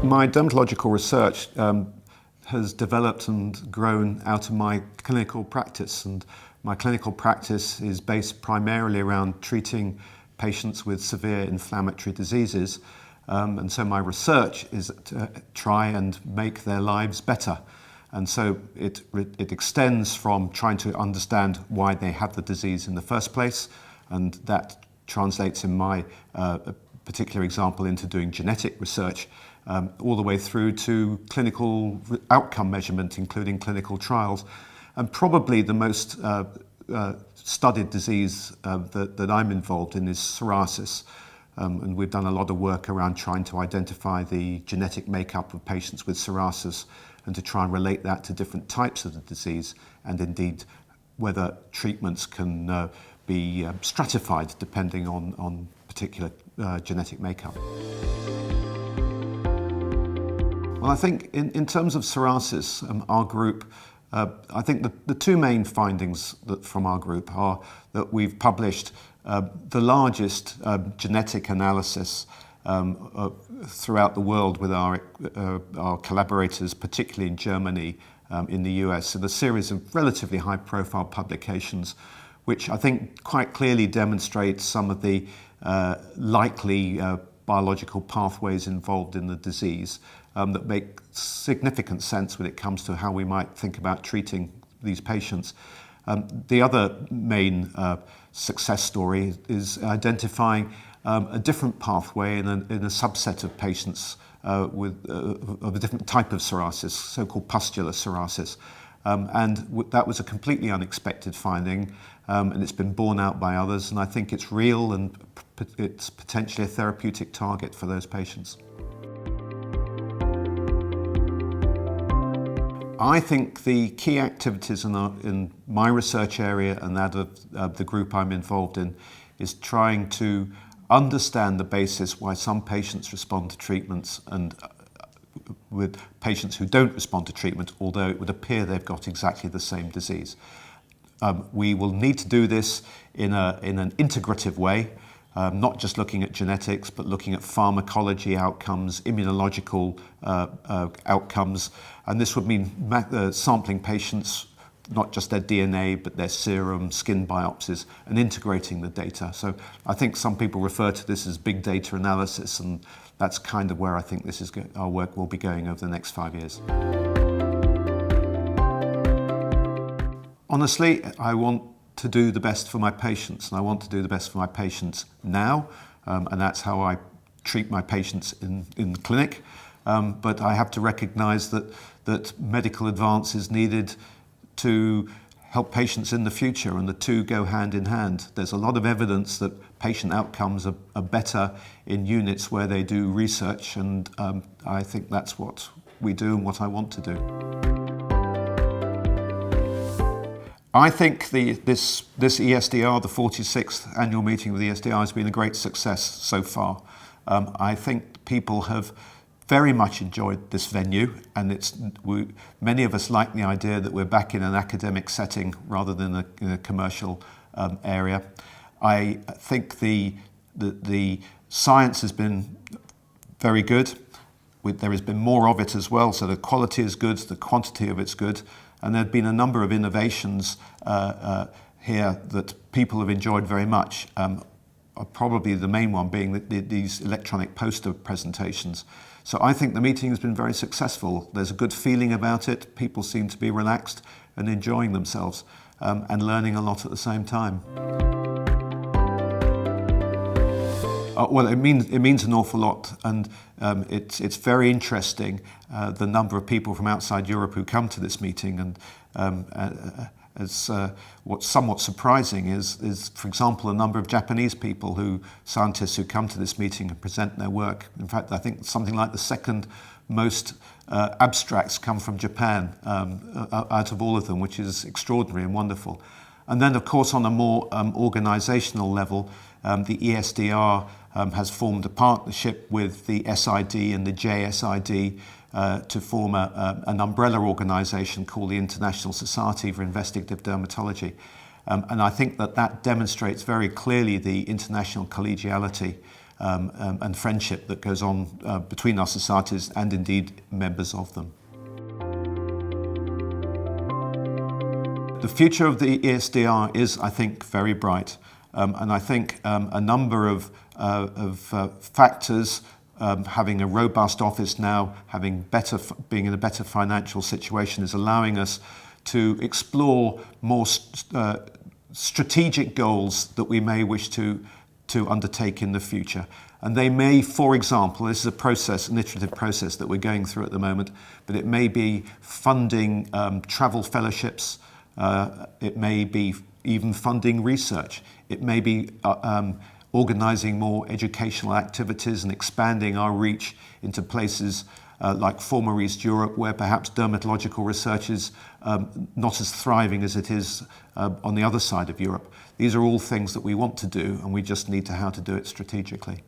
My dermatological research has developed and grown out of my clinical practice, and my clinical practice is based primarily around treating patients with severe inflammatory diseases, and so my research is to try and make their lives better. And so it extends from trying to understand why they have the disease in the first place, and that translates in my particular example into doing genetic research, all the way through to clinical outcome measurement, including clinical trials. And probably the most studied disease that I'm involved in is psoriasis. And we've done a lot of work around trying to identify the genetic makeup of patients with psoriasis and to try and relate that to different types of the disease, and indeed whether treatments can be stratified depending on particular genetic makeup. Well, I think in terms of psoriasis, our group, I think the two main findings from our group are that we've published the largest genetic analysis throughout the world with our collaborators, particularly in Germany, in the US, in a series of relatively high-profile publications, which I think quite clearly demonstrates some of the likely biological pathways involved in the disease that make significant sense when it comes to how we might think about treating these patients. The other main success story is identifying a different pathway in a subset of patients of a different type of psoriasis, so-called pustular psoriasis. And that was a completely unexpected finding, and it's been borne out by others, and I think it's real and it's potentially a therapeutic target for those patients. I think the key activities in my research area and that of the group I'm involved in is trying to understand the basis why some patients respond to treatments and with patients who don't respond to treatment, although it would appear they've got exactly the same disease. We will need to do this in an integrative way, not just looking at genetics, but looking at pharmacology outcomes, immunological outcomes, and this would mean sampling patients, not just their DNA, but their serum, skin biopsies, and integrating the data. So I think some people refer to this as big data analysis, and that's kind of where I think our work will be going over the next 5 years. Honestly, I want to do the best for my patients, and I want to do the best for my patients now, and that's how I treat my patients in the clinic. But I have to recognize that medical advance is needed to help patients in the future, and the two go hand in hand. There's a lot of evidence that patient outcomes are better in units where they do research, and I think that's what we do and what I want to do. I think this ESDR, the 46th annual meeting with ESDR, has been a great success so far. I think people have very much enjoyed this venue, and many of us like the idea that we're back in an academic setting rather than in a commercial area. I think the science has been very good. There has been more of it as well, so the quality is good, the quantity of it's good, and there have been a number of innovations here that people have enjoyed very much. Probably the main one being these electronic poster presentations. So I think the meeting has been very successful. There's a good feeling about it. People seem to be relaxed and enjoying themselves and learning a lot at the same time. Well, it means an awful lot, and it's very interesting the number of people from outside Europe who come to this meeting, and what's somewhat surprising is, for example, a number of Japanese scientists who come to this meeting and present their work. In fact, I think something like the second most abstracts come from Japan out of all of them, which is extraordinary and wonderful. And then, of course, on a more organizational level, the ESDR has formed a partnership with the SID and the JSID to form an umbrella organization called the International Society for Investigative Dermatology. And I think that demonstrates very clearly the international collegiality and friendship that goes on between our societies and indeed members of them. The future of the ESDR is, I think, very bright, and I think a number of factors, having a robust office now, being in a better financial situation, is allowing us to explore more strategic goals that we may wish to undertake in the future. And they may, for example, this is an iterative process that we're going through at the moment, but it may be funding travel fellowships. It may be even funding research. It may be organising more educational activities and expanding our reach into places like former East Europe, where perhaps dermatological research is not as thriving as it is on the other side of Europe. These are all things that we want to do, and we just need to how to do it strategically.